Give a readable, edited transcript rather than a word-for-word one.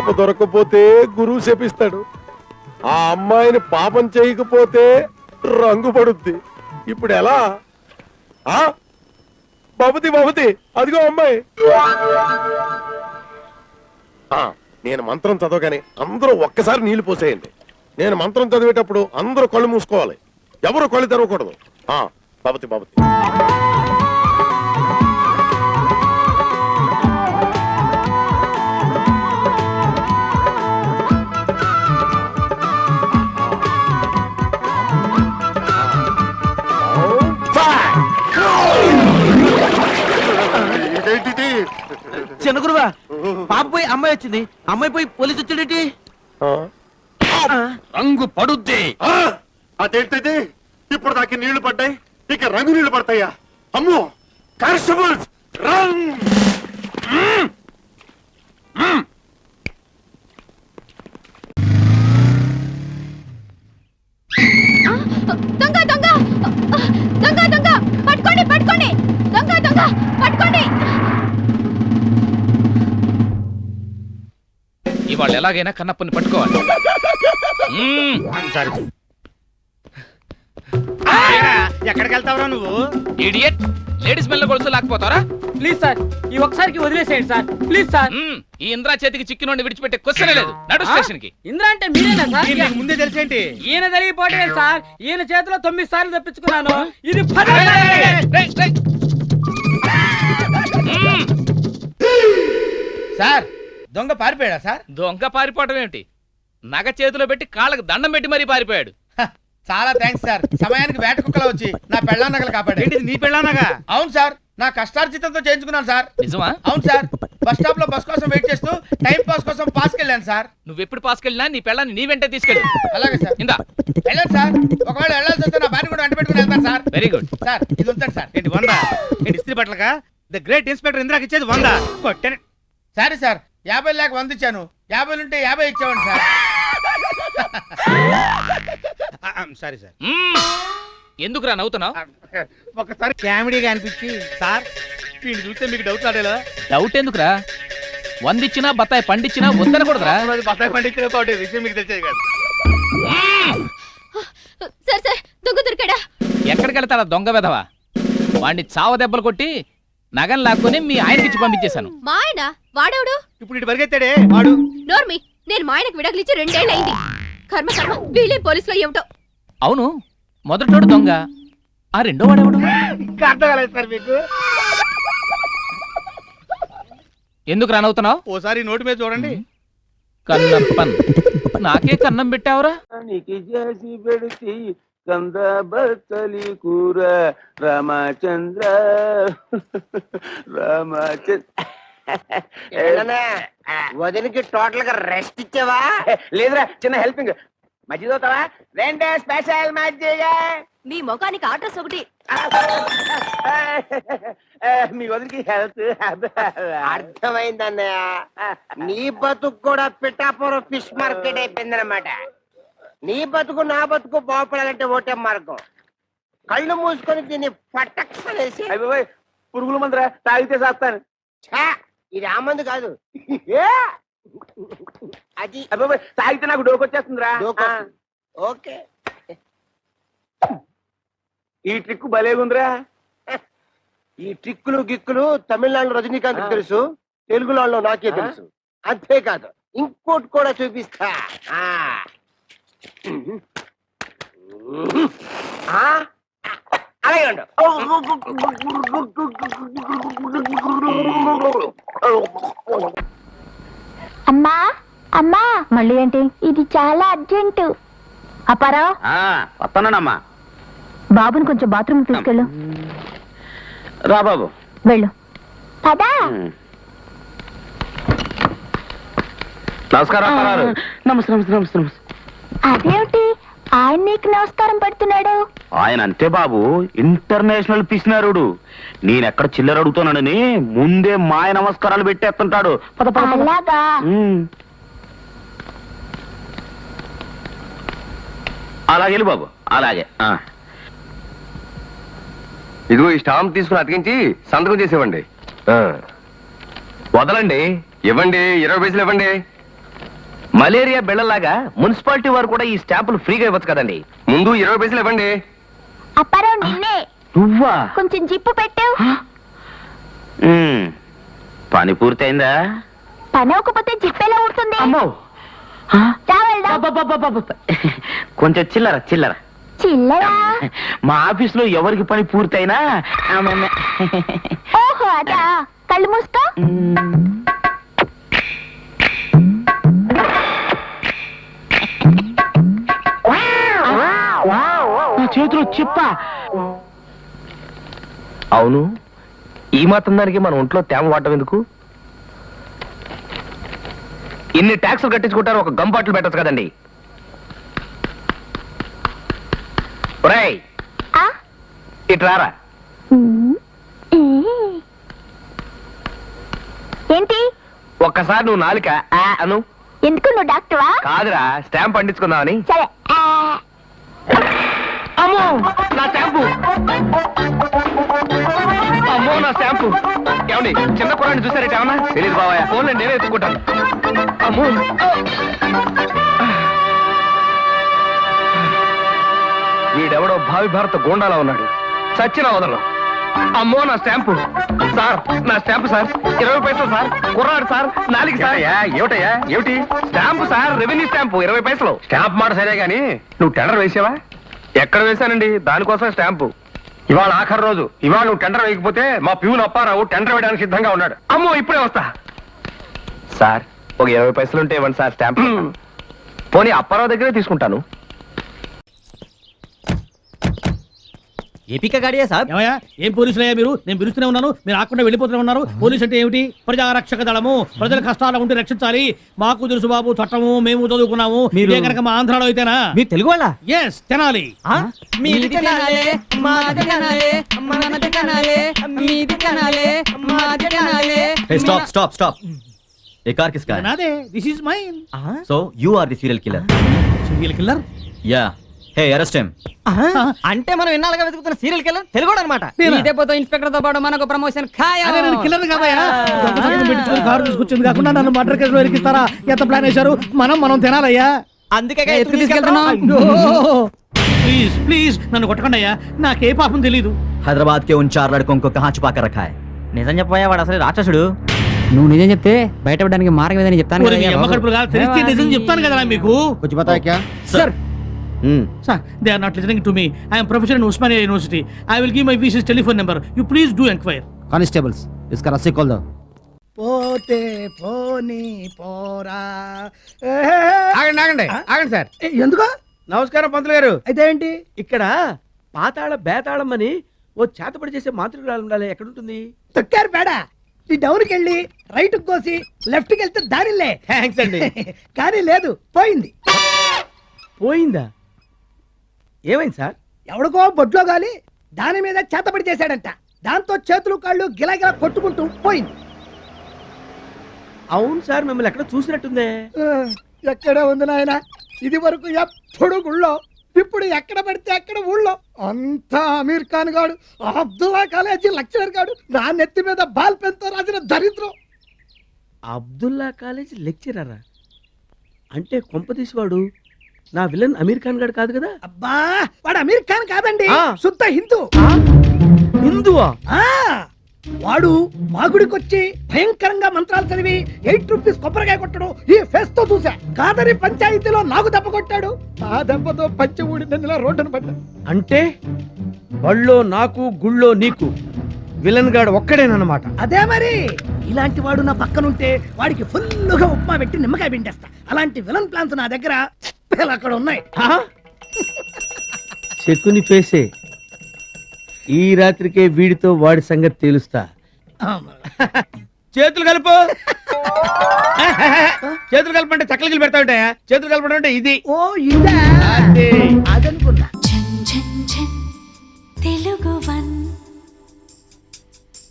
పాప దొరకకపోతే గురువు శపిస్తాడు, ఆ అమ్మాయిని పాపం చేయకపోతే రంగు పడుద్ది. ఇప్పుడు ఎలా? ఆ బాబుతి బాబుతి, అదిగో అమ్మాయి. నేను మంత్రం చదవగానే అందరూ ఒక్కసారి నీళ్లు పోసేయండి. నేను మంత్రం చదివేటప్పుడు అందరూ కళ్ళు మూసుకోవాలి, ఎవరు కళ్ళు తెరవకూడదు. బాబుతి బాబుతి. చిన్న గురువా, పాప పోయి అమ్మాయి వచ్చింది, అమ్మాయి పోయి పోలీసు వచ్చాడేంటి? రంగు పడుద్ది. అదేంటిది? ఇప్పుడు దాకా నీళ్లు పడ్డాయి, ఇక రంగు నీళ్లు పడతాయా? అమ్మో, కానిస్టేబుల్స్ రన్! దొంగ దొంగ దొంగ దొంగ, పట్టుకోండి పట్టుకోండి, దొంగ దొంగ పట్టుకోండి. ఇవాళ ఎలాగైనా కన్నప్పని పట్టుకోవాలి. ఎక్కడికి వెళ్తావురా నువ్వు? ఇడియట్, లేడీస్ మెల్ల గొలుసు లాకపోతారా? ప్లీజ్ సార్, ఈ ఒక్కసారికి వదిలేసేయండి సార్, ప్లీజ్ సార్. ఈ ఇంద్రా చేతికి చిక్కినోడిని విడిచిపెట్టే క్వశ్చనే లేదు. నడు స్టేషన్ కి. ఇంద్ర అంటే మీరేనా సార్? నీకు ముందే తెలిసేంటి? ఈయన తెలియపోవటమే సార్, ఈయన చేతిలో 9 సార్లు తప్పించుకున్నాను, ఇది 10. సార్, దొంగ పారిపోయాడా సార్? దొంగ పారిపోవటం ఏమిటి? నగ చేతిలో పెట్టి కాళ్ళకు దండం పెట్టి మరీ పారిపోయాడు. చాలా థ్యాంక్స్ సార్, సమయానికి వేట కుక్కలా వచ్చి నా పెళ్ళాం నగలు కాపాడు. నీ పెళ్ళానగా? అవును సార్, నా కష్టార్జితంతో చేయించుకున్నాను సార్. నిజమా? అవును సార్, బస్ స్టాప్ లో బస్ కోసం వెయిట్ చేస్తూ టైం పాస్ కోసం పాస్కి వెళ్ళాను సార్. నువ్వెప్పుడు పాస్కెళ్ళినా నీ పెళ్ళాన్ని నీ వెంటే తీసుకెళ్ళు. అలాగే సార్. ఇందా వెళ్ళండి సార్, ఒకవేళ వెళ్ళాల్సి వస్తే నా భార్య కూడా వెంట పెట్టుకుని వెళ్తాను సార్. వెరీ గుడ్ సార్, ఇది ఉంచండి సార్. ఏంటి 100? ఏంటి ఇస్త్రీ బట్టలకా? ద గ్రేట్ ఇన్స్పెక్టర్ ఇంద్రాకి ఇచ్చేది 100 కొట్టాను. సరే సార్, 50 లేక 100 ఇచ్చాను, 50 ఉంటే 50 ఇచ్చామండి సార్. Sorry sir. ఎందుకురా నవ్వుతున్నావు? ఒకసారి కామెడీగా అనిపించి సార్, వీడిని చూస్తే మీకు డౌట్ రాడేలా? డౌట్ ఎందుకురా? 100 ఇచ్చినా బత్తాయి పండిచ్చినా వద్దనకూడదురా. బత్తాయి పండించిన విషయం మీకు తెలిసేది కాదు. సార్ సార్, దొంగ దొరికాడా? ఎక్కడికి వెళ్తాడా దొంగ వెధవా? వాడిని చావ దెబ్బలు కొట్టి నగన్ లాక్కొని మీ ఆయనకిచ్చి పంపించేశాను. మా ఆయన? వాడేవాడు? ఇప్పుడు ఇటు పరిగెత్తాడే వాడు. నోర్మి, నేను మా ఆయనకు విడాకులిచ్చి 2 ఏళ్ళు అయింది. కర్మ కర్మ, వీళ్ళే పోలీసులో ఏమిటో. అవును, మొదటోడు దొంగ, ఆ రెండో వాడేవాడు? అర్థం కాలేదు సార్ మీకు. ఎందుకు రానవుతున్నావు? ఓసారి నోటి మీద చూడండి. కన్నప్పన్, నాకే కన్నం పెట్టావురా? చేసి పెడితే కంద బత్తలి కూర రామచంద్ర వదిలికి టోటల్ గా రెస్ట్ ఇచ్చావా? లేదురా, చిన్న హెల్పింగ్. మజ్జిగ అవుతావా? 2 స్పెషల్ మజ్జిగ. మీ ముఖానికి ఆర్డర్స్ ఒకటి. మీ వదిలికి హెల్త్. అర్థమైందన్నయ్య, నీ బతుకు కూడా పిఠాపురం ఫిష్ మార్కెట్ అయిపోయిందన్నమాట. నీ బతుకు నా బతుకు బాగుపడాలంటే ఒకటే మార్గం, కళ్ళు మూసుకొని దీన్ని పట్టక్షలేసి. పురుగుల మందురా, తాగితే చేస్తాను. ఇది ఆ మందు కాదు, అది తాగితే నాకు డోకొచ్చేస్తుందిరా. ఓకే, ఈ ట్రిక్ భలేగుందిరా. ఈ ట్రిక్కులు గిక్కులు తమిళనాడు రజనీకాంత్ తెలుసు, తెలుగులో నాకే తెలుసు. అంతేకాదు ఇంకోటి కూడా చూపిస్తా. అలాగే ఉండు. అమ్మా అమ్మా, మళ్ళీ ఏంటి? ఇది చాలా అర్జెంటు. అప్పారావు, వస్తానమ్మా. బాబుని కొంచెం బాత్రూమ్ తీసుకెళ్ళు. రా బాబు, వెళ్ళు. పదా. నమస్కారం. నమస్తే. అదేమిటి ఆయన నీకు నమస్కారం పెడుతున్నాడు? ఆయన అంతే బాబు, ఇంటర్నేషనల్ పిసినారుడు. నేనెక్కడ చిల్లర అడుగుతానని ముందే మాయ నమస్కారాలు పెట్టేస్తుంటాడు. అలాగా? అలాగే బాబు, అలాగే. ఇదిగో ఈ స్టాంప్ తీసుకుని అతికించి సంతకం చేసేవ్వండి. వదలండి, ఇవ్వండి. 20 పైసలు ఇవ్వండి. మలేరియా బిళ్ళలాగా మున్సిపాలిటీ వారు కూడా ఈ స్టాంపులు ఫ్రీగా ఇవ్వచ్చు కదండి. ముందు 20 పైసలు ఇవ్వండి. అప్పారావు నిన్నే నువ్వా? కొంచెం జిప్పు పెట్టావు. పని పూర్తయిందా? పని అవ్వకపోతే జిప్పెలా ఉంటుంది. అమ్మో, రా వెళ్దాం. అబ్బబ్బబ్బబ్బబ్బ. కొంచెం చిల్లర చిల్లర. చిల్లరా? మా ఆఫీస్ లో ఎవరికి పని పూర్తయినా ఓహో అదా. కళ్ళు మూసుకో. నా చేతిలో చెప్ప. అవును, ఈ మాత్రం దానికి మన ఒంట్లో తేమ వాడటం ఎందుకు? ఇన్ని ట్యాక్సులు కట్టించుకుంటారు, ఒక గమ్ బాటిల్ పెట్టచ్చు కదండి. ఒరేయ్, ఆ? ఇట్లారా. ఏంటి? ఒక్కసారి నువ్వు నాలుక ఆ అను. ఎందుకు నువ్వు డాక్టర్వా? కాదురా, స్టాంప్ పండించుకుందామని. సరే. అమ్మో నా స్టాంపు. అమ్మో నా స్టాంపు. ఏమండి, చిన్న కుర్రాన్ని చూసారేట ఏమన్నా? తెలియదు బాబాయ్, ఫోన్ నేనే ఎత్తుకుంటాను. అమ్మో, వీడెవడో భావి భారత గోండాలా ఉన్నాడు. చచ్చిన వదలం. అమ్మో నా స్టాంపు. సార్, నా స్టాంపు సార్. 20 పైసలు సార్. కుర్రాడు సార్. నాలుగు సార్. ఏమిటయ్యా ఏమిటి? స్టాంపు సార్, రెవెన్యూ స్టాంపు 20 పైసలు. స్టాంప్ మాట సరే గాని నువ్వు టెండర్ వేసావా? ఎక్కడ వేశానండి? దానికోసం స్టాంపు. ఇవాళ ఆఖరి రోజు. ఇవాళ నువ్వు టెండర్ వేయకపోతే మా ప్యూన్ అప్పారావు టెండర్ వేయడానికి సిద్ధంగా ఉన్నాడు. అమ్మో, ఇప్పుడే వస్తా. సార్, ఒక 20 పైసలు ఉంటే ఇవ్వండి సార్ స్టాంప్. పోనీ అప్పారావు దగ్గరే తీసుకుంటాను. ఏపీకా గాడియా సాబ్. ఏమయ్యా, ఏం పోలీసులయ్యా మీరు? నేను పిలుస్తూనే ఉన్నాను, మీరు ఆకుండా వెళ్ళిపోతూనే ఉన్నారు. పోలీసు అంటే ఏమిటి? ప్రజారక్షక దళము. ప్రజల కష్టాలు ఉంటే రక్షించాలి. మాకు తెలుసు బాబు చట్టము, మేము చదువుకున్నాము. ఇదే కనుక మా ఆంధ్రాలో అయితేనా? మీరు తెలుగు వాళ్ళ? ఎస్, తెనాలి. మీది తెనాలే, మాది తెనాలే, మనది తెనాలే, మీది తెనాలే, మాది తెనాలే. Stop stop stop. ये कार किसका है? నాదే. This is mine. So you are the serial killer? Serial killer? Yeah. Hey, arrest him. అంటే మనం ఎన్నాళ్ళుగా వెతుకుతున్న సీరియల్ కిల్లర్ తెలుగు అనమాట. ఇదే పోతే ఇన్స్పెక్టర్ తో పాటు మనకు ప్రమోషన్ ఖాయం. అదే నేను కిల్లర్ కాదయ్యా. దొంగ సంగతి పెట్టుకొని కారు తీసుకొచ్చింది కాకుండా నన్ను మర్డర్ కేసులో ఇరికిస్తారా? ఎంత ప్లాన్ వేశారు? మనం తినాలయ్యా. అందుకే ఎత్తుకు తీసుకెళ్తున్నాం. ప్లీజ్ ప్లీజ్ నన్ను కొట్టకండి అయ్యా, నాకే పాపం తెలీదు. हैदराबाद के उन 4 लड़कों को कहाँ छुपा कर रखा है? నిజం చెప్పాయా, వాడు అసలు రాక్షసుడు. నువ్వు నిజం చెప్తే బయటపడడానికి మార్గం ఏదని చెప్తాను. ఓరి మీ అమ్మ కడుపులు కాదు, తెలిస్తే నిజం చెప్తాను కదా మీకు. Sir. Sir, they are not listening to me. I am professor in Osmania University. I will give my VC's telephone number. You please do inquire. Constables, इसका रस्सी खोल दो. పోతే పోనీ పోరా. ఆగండి ఆగండి ఆగండి సార్. ఎందుకు? నమస్కారం పంతులు గారు. అయితే ఏంటి? ఇక్కడ పాతాళ బేతాళం అని ఓ చేతపడి చేసే మాంత్రికురాలు ఉండాలి. ఎక్కడ ఉంటుంది? తొక్కారు పేడ. ఈ డౌన్కి వెళ్ళి రైట్ కోసి లెఫ్ట్ కి వెళ్తే దారిలే. థ్యాంక్స్ అండి. కానీ లేదు, పోయింది. పోయిందా? ఏమైంది సార్? ఎవడికో బొడ్లో గాలి దాని మీద చేతపడి చేశాడంట. దాంతో చేతులు కాళ్ళు గిలగిలా కొట్టుకుంటూ పోయింది. అవును సార్, మిమ్మల్ని ఎక్కడ చూసినట్టుందే. ఎక్కడ ఉంది నాయన? ఇది వరకు ఎప్పుడు గుళ్ళో, ఇప్పుడు ఎక్కడ పడితే అక్కడ ఊళ్ళో. అంతా అమీర్ ఖాన్ గాడు, అబ్దుల్లా కాలేజీ లెక్చరర్ గాడు, నా నెత్తి మీద బాల్ పెన్ తో రాసిన దరిద్రం. అబ్దుల్లా కాలేజీ లెక్చరరా? అంటే కొంపదీసి వాడు నా విలన్ అమీర్ ఖాన్ గారు కాదు కదా? అబ్బా, వాడు అమీర్ ఖాన్ కాదండి, శుద్ధ హిందూ. హిందువా? వాడు మా గుడికొచ్చి భయంకరంగా మంత్రాలు చదివి 8 రూపీస్ కొబ్బరికాయ కొట్టడం ఈ ఫేస్ తో చూసా. కాదరి పంచాయతీలో నాకు దెబ్బ కొట్టాడు. ఆ దెబ్బతో పంచ ఊడిలా రోడ్డును పడ్డా. అంటే బళ్ళో నాకు, గుళ్ళో నీకు విలన్ గాడు ఒక్కడేనమాట. అదే మరి. ఇలాంటి వాడు నా పక్కనుంటే వాడికి ఫుల్లుగా ఉప్మా పెట్టి నిమ్మకాయ పిండేస్తా. అలాంటి విలన్ ప్లాన్స్ నా దగ్గర అక్కడ ఉన్నాయి. చెక్కుని పేసే ఈ రాత్రికే వీడితో వాడి సంగతి తెలుస్తా. చేతులు కలుపు. చేతులు కలపంటే చక్కలకి పెడతా ఉంటాయా? చేతులు కలపడం అంటే ఇది. ఓ ఇదా? అదనుకున్నా. తెలుగు వన్